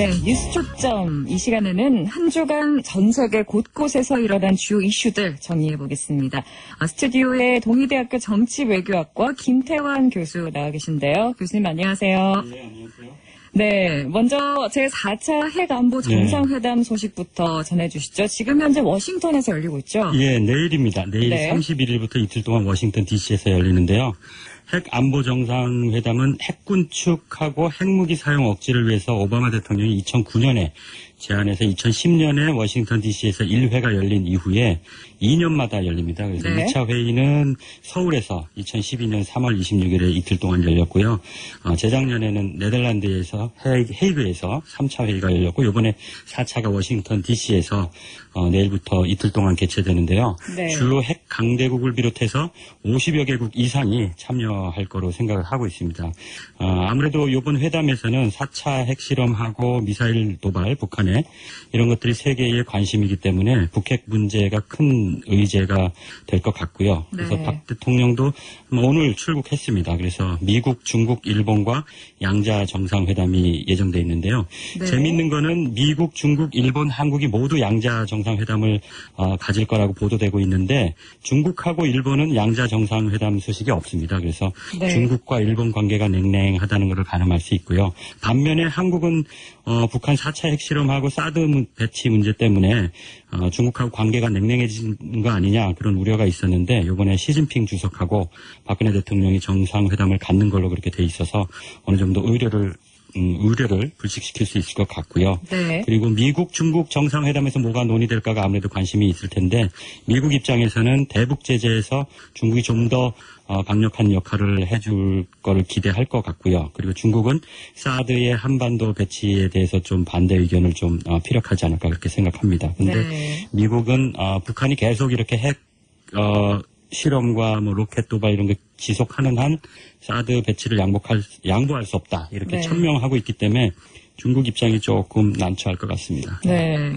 네, 뉴스 초점. 이 시간에는 한 주간 전 세계 곳곳에서 일어난 주요 이슈들 정리해 보겠습니다. 스튜디오에 동의대학교 정치외교학과 김태환 교수 나와 계신데요. 교수님 안녕하세요. 네, 안녕하세요. 네, 먼저 제4차 핵안보 정상회담 소식부터 전해주시죠. 지금 현재 워싱턴에서 열리고 있죠? 예, 내일입니다. 내일 31일부터 이틀 동안 워싱턴 DC에서 열리는데요. 핵안보 정상회담은 핵군 축하고 핵무기 사용 억지를 위해서 오바마 대통령이 2009년에 제안해서 2010년에 워싱턴 DC에서 1회가 열린 이후에 2년마다 열립니다. 그래서 2차 회의는 서울에서 2012년 3월 26일에 이틀 동안 열렸고요. 재작년에는 네덜란드에서 헤이그에서 3차 회의가 열렸고 이번에 4차가 워싱턴 DC에서 내일부터 이틀 동안 개최되는데요. 네. 주요 핵 강대국을 비롯해서 50여 개국 이상이 참여할 거로 생각을 하고 있습니다. 아무래도 이번 회담에서는 4차 핵실험하고 미사일 도발, 북한의 이런 것들이 세계의 관심이기 때문에 북핵 문제가 큰 의제가 될 것 같고요. 그래서 네. 박 대통령도 오늘 출국했습니다. 그래서 미국, 중국, 일본과 양자 정상회담이 예정돼 있는데요. 네. 재미있는 거는 미국, 중국, 일본, 한국이 모두 양자 정상회담을 가질 거라고 보도되고 있는데 중국하고 일본은 양자 정상회담 소식이 없습니다. 그래서 네. 중국과 일본 관계가 냉랭하다는 것을 가늠할 수 있고요. 반면에 한국은 북한 4차 핵실험하고 사드 배치 문제 때문에 중국하고 관계가 냉랭해진 거 아니냐 그런 우려가 있었는데 이번에 시진핑 주석하고 박근혜 대통령이 정상회담을 갖는 걸로 그렇게 돼 있어서 어느 정도 우려를 불식시킬 수 있을 것 같고요. 네. 그리고 미국, 중국 정상회담에서 뭐가 논의될까가 아무래도 관심이 있을 텐데 미국 입장에서는 대북 제재에서 중국이 좀 더 강력한 역할을 해줄 거를 기대할 것 같고요. 그리고 중국은 사드의 한반도 배치에 대해서 좀 반대 의견을 좀 피력하지 않을까 그렇게 생각합니다. 근데 네. 미국은 북한이 계속 이렇게 핵 실험과 뭐 로켓 도발 이런 게 지속하는 한 사드 배치를 양보할 수 없다 이렇게 네. 천명하고 있기 때문에 중국 입장이 조금 난처할 것 같습니다. 네.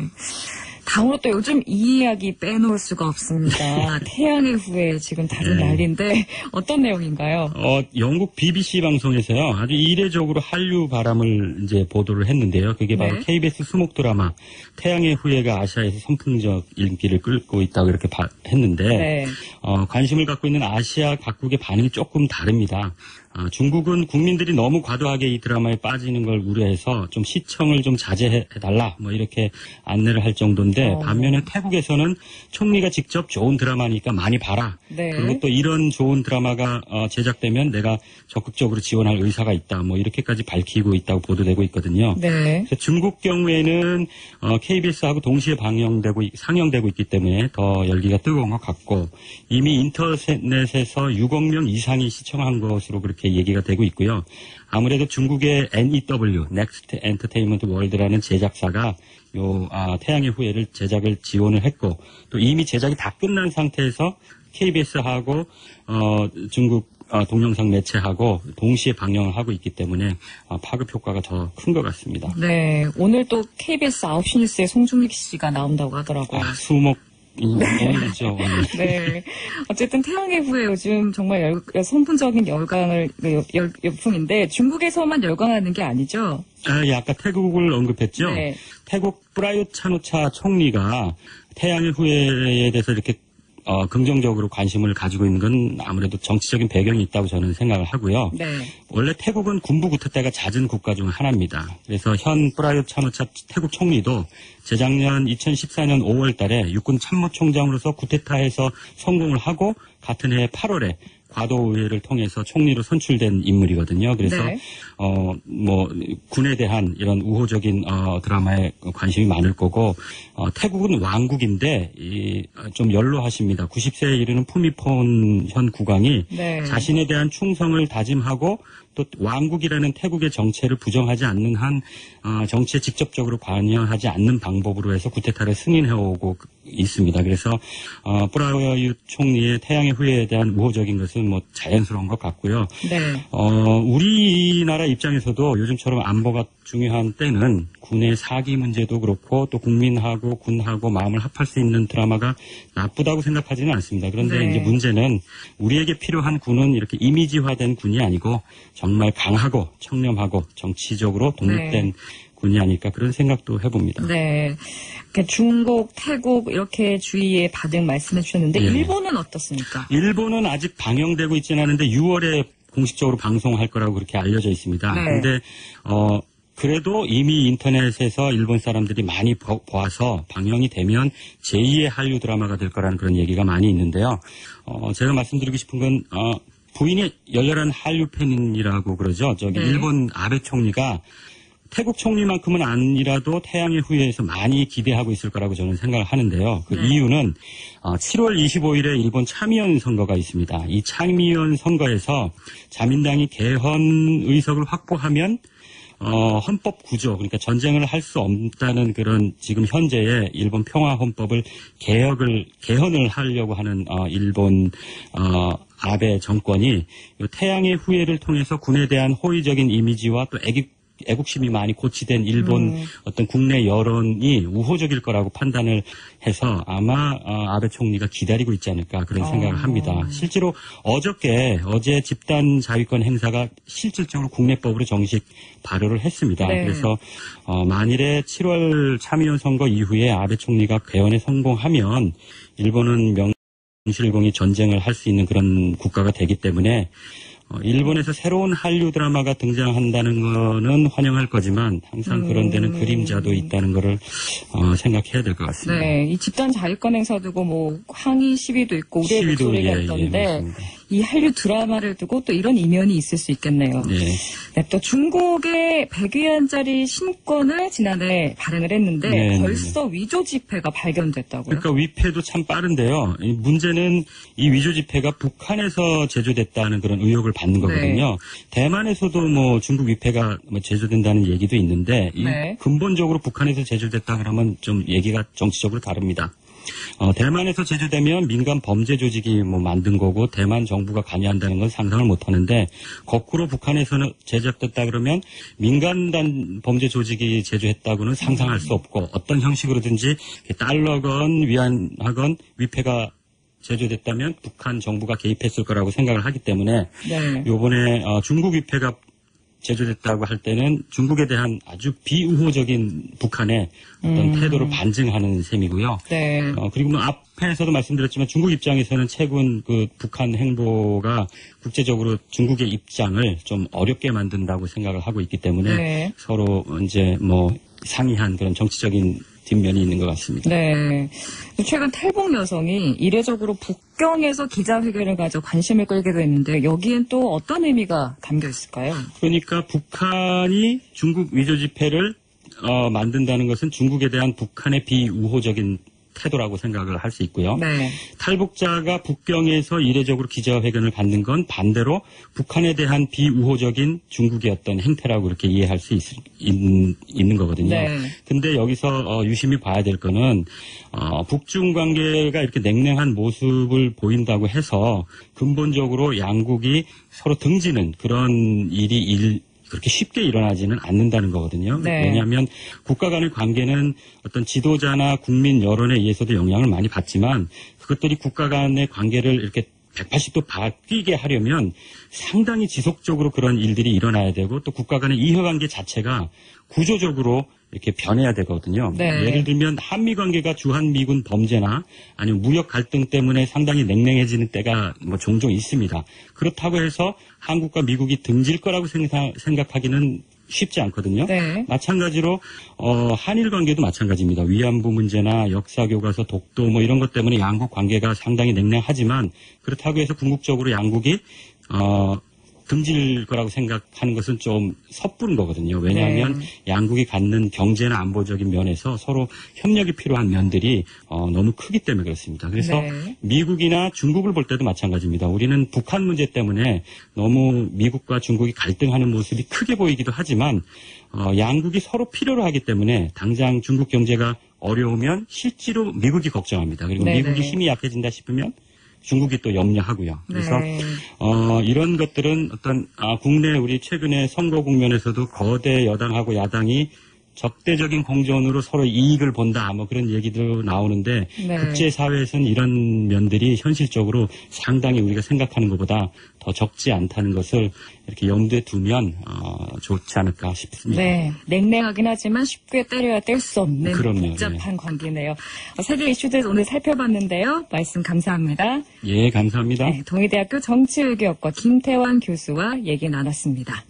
다음으로 또 요즘 이 이야기 빼놓을 수가 없습니다. 태양의 후예 지금 다른 네. 난리인데 어떤 내용인가요? 영국 BBC 방송에서요 아주 이례적으로 한류 바람을 이제 보도를 했는데요. 그게 바로 네. KBS 수목 드라마 태양의 후예가 아시아에서 선풍적 인기를 끌고 있다고 이렇게 했는데 네. 관심을 갖고 있는 아시아 각국의 반응이 조금 다릅니다. 중국은 국민들이 너무 과도하게 이 드라마에 빠지는 걸 우려해서 좀 시청을 좀 자제해달라 뭐 이렇게 안내를 할 정도인데 반면에 태국에서는 총리가 직접 좋은 드라마니까 많이 봐라. 네. 그리고 또 이런 좋은 드라마가 제작되면 내가 적극적으로 지원할 의사가 있다. 뭐 이렇게까지 밝히고 있다고 보도되고 있거든요. 네. 그래서 중국 경우에는 KBS하고 동시에 상영되고 있기 때문에 더 열기가 뜨거운 것 같고 이미 인터넷에서 6억 명 이상이 시청한 것으로 그렇게 얘기가 되고 있고요. 아무래도 중국의 NEW, Next Entertainment World라는 제작사가 태양의 후예를 제작을 지원을 했고 또 이미 제작이 다 끝난 상태에서 KBS하고 중국 동영상 매체하고 동시에 방영을 하고 있기 때문에 파급 효과가 더 큰 것 같습니다. 네, 오늘 또 KBS 9시 뉴스에 송중익 씨가 나온다고 하더라고요. 수목 인물이죠. 네. 어쨌든 태양의 후예 요즘 정말 선풍적인 열풍인데 중국에서만 열광하는 게 아니죠? 아까 태국을 언급했죠. 네. 태국 프라윳 차노차 총리가 태양의 후예에 대해서 이렇게 긍정적으로 관심을 가지고 있는 건 아무래도 정치적인 배경이 있다고 저는 생각을 하고요. 네. 원래 태국은 군부 구태타가 잦은 국가 중 하나입니다. 그래서 현 프라윳 차노차 태국 총리도 재작년 2014년 5월 달에 육군 참모총장으로서 구테타에서 성공을 하고 같은 해 8월에 과도의회를 통해서 총리로 선출된 인물이거든요. 그래서 네. 군에 대한 이런 우호적인 드라마에 관심이 많을 거고 태국은 왕국인데 좀 연로하십니다. 90세에 이르는 푸미폰 현 국왕이 네. 자신에 대한 충성을 다짐하고 또 왕국이라는 태국의 정체를 부정하지 않는 한 정치에 직접적으로 관여하지 않는 방법으로 해서 구테타를 승인해오고 있습니다. 그래서 프라윳 총리의 태양의 후예에 대한 우호적인 것은 뭐 자연스러운 것 같고요. 네. 우리나라 입장에서도 요즘처럼 안보가 중요한 때는 군의 사기 문제도 그렇고 또 국민하고 군하고 마음을 합할 수 있는 드라마가 나쁘다고 생각하지는 않습니다. 그런데 네. 이제 문제는 우리에게 필요한 군은 이렇게 이미지화된 군이 아니고 정말 강하고 청렴하고 정치적으로 독립된 네. 조건이 아닐까 그런 생각도 해봅니다. 네. 중국, 태국 이렇게 주의에 받은 말씀해 주셨는데 예. 일본은 어떻습니까? 일본은 아직 방영되고 있지는 않은데 6월에 공식적으로 방송할 거라고 그렇게 알려져 있습니다. 네. 근데 그래도 이미 인터넷에서 일본 사람들이 많이 보아서 방영이 되면 제2의 한류 드라마가 될 거라는 그런 얘기가 많이 있는데요. 제가 말씀드리고 싶은 건 부인이 열렬한 한류 팬이라고 그러죠. 저기 네. 일본 아베 총리가 태국 총리만큼은 아니라도 태양의 후예에서 많이 기대하고 있을 거라고 저는 생각을 하는데요. 그 네. 이유는 7월 25일에 일본 참의원 선거가 있습니다. 이 참의원 선거에서 자민당이 개헌 의석을 확보하면 헌법 구조, 그러니까 전쟁을 할 수 없다는 그런 지금 현재의 일본 평화 헌법을 개헌을 하려고 하는 일본 아베 정권이 태양의 후예를 통해서 군에 대한 호의적인 이미지와 또 애국심이 많이 고취된 일본 어떤 국내 여론이 우호적일 거라고 판단을 해서 아마 아베 총리가 기다리고 있지 않을까 그런 생각을 합니다. 실제로 어제 집단 자위권 행사가 실질적으로 국내법으로 정식 발효를 했습니다. 네. 그래서 만일에 7월 참의원 선거 이후에 아베 총리가 개헌에 성공하면 일본은 명실공히 전쟁을 할 수 있는 그런 국가가 되기 때문에 일본에서 새로운 한류 드라마가 등장한다는 거는 환영할 거지만 항상 그런 데는 그림자도 있다는 거를 생각해야 될 것 같습니다. 네, 이 집단 자위권 행사 두고 뭐 항의 시위도 있고 우려의 목소리가 있던데 이 한류 드라마를 두고 또 이런 이면이 있을 수 있겠네요. 네. 네, 또 중국의 100위안짜리 신권을 지난해 발행을 했는데 네, 벌써 위조 지폐가 발견됐다고요? 그러니까 위패도 참 빠른데요. 문제는 이 위조 지폐가 북한에서 제조됐다는 그런 의혹을 받는 거거든요. 네. 대만에서도 뭐 중국 위패가 제조된다는 얘기도 있는데 네. 근본적으로 북한에서 제조됐다 그러면 좀 얘기가 정치적으로 다릅니다. 대만에서 제조되면 민간 범죄 조직이 만든 거고 대만 정부가 관여한다는 건 상상을 못 하는데 거꾸로 북한에서는 제작됐다 그러면 민간단 범죄 조직이 제조했다고는 상상할 수 없고 어떤 형식으로든지 달러건 위안하건 위패가 제조됐다면 북한 정부가 개입했을 거라고 생각을 하기 때문에 네. 요번에 중국 위패가 제조됐다고 할 때는 중국에 대한 아주 비우호적인 북한의 어떤 태도를 반증하는 셈이고요. 네. 그리고 앞에서도 말씀드렸지만 중국 입장에서는 최근 그 북한 행보가 국제적으로 중국의 입장을 좀 어렵게 만든다고 생각을 하고 있기 때문에 네. 서로 이제 상이한 그런 정치적인 뒷면이 있는 것 같습니다. 네. 최근 탈북 여성이 이례적으로 북경에서 기자회견을 가져 관심을 끌게 됐는데 여기엔 또 어떤 의미가 담겨 있을까요? 그러니까 북한이 중국 위조 지폐를 만든다는 것은 중국에 대한 북한의 비우호적인 태도라고 생각을 할 수 있고요. 네. 탈북자가 북경에서 이례적으로 기자회견을 갖는 건 반대로 북한에 대한 비우호적인 중국의 어떤 행태라고 그렇게 이해할 수 있는 거거든요. 네. 근데 여기서 유심히 봐야 될 거는 북중 관계가 이렇게 냉랭한 모습을 보인다고 해서 근본적으로 양국이 서로 등지는 그런 일이 그렇게 쉽게 일어나지는 않는다는 거거든요. 네. 왜냐하면 국가 간의 관계는 어떤 지도자나 국민 여론에 의해서도 영향을 많이 받지만 그것들이 국가 간의 관계를 이렇게 180도 바뀌게 하려면 상당히 지속적으로 그런 일들이 일어나야 되고 또 국가 간의 이해관계 자체가 구조적으로 이렇게 변해야 되거든요. 네. 예를 들면 한미 관계가 주한미군 범죄나 아니면 무역 갈등 때문에 상당히 냉랭해지는 때가 종종 있습니다. 그렇다고 해서 한국과 미국이 등질 거라고 생각하기는 쉽지 않거든요. 네. 마찬가지로 한일 관계도 마찬가지입니다. 위안부 문제나 역사 교과서 독도 이런 것 때문에 양국 관계가 상당히 냉랭하지만 그렇다고 해서 궁극적으로 양국이 등질 거라고 생각하는 것은 좀 섣부른 거거든요. 왜냐하면 양국이 갖는 경제나 안보적인 면에서 서로 협력이 필요한 면들이 너무 크기 때문에 그렇습니다. 그래서 미국이나 중국을 볼 때도 마찬가지입니다. 우리는 북한 문제 때문에 너무 미국과 중국이 갈등하는 모습이 크게 보이기도 하지만 양국이 서로 필요로 하기 때문에 당장 중국 경제가 어려우면 실제로 미국이 걱정합니다. 그리고 미국이 힘이 약해진다 싶으면 중국이 또 염려하고요. 그래서 이런 것들은 어떤 국내 우리 최근에 선거 국면에서도 거대 여당하고 야당이 적대적인 공존으로 서로 이익을 본다 그런 얘기도 나오는데 국제사회에서는 이런 면들이 현실적으로 상당히 우리가 생각하는 것보다 더 적지 않다는 것을 이렇게 염두에 두면 좋지 않을까 싶습니다. 네, 냉랭하긴 하지만 쉽게 때려야 뗄 수 없는 그럼요, 복잡한 관계네요. 세계 이슈들 오늘 살펴봤는데요. 말씀 감사합니다. 예, 감사합니다. 네, 동의대학교 정치외교학과 김태환 교수와 얘기 나눴습니다.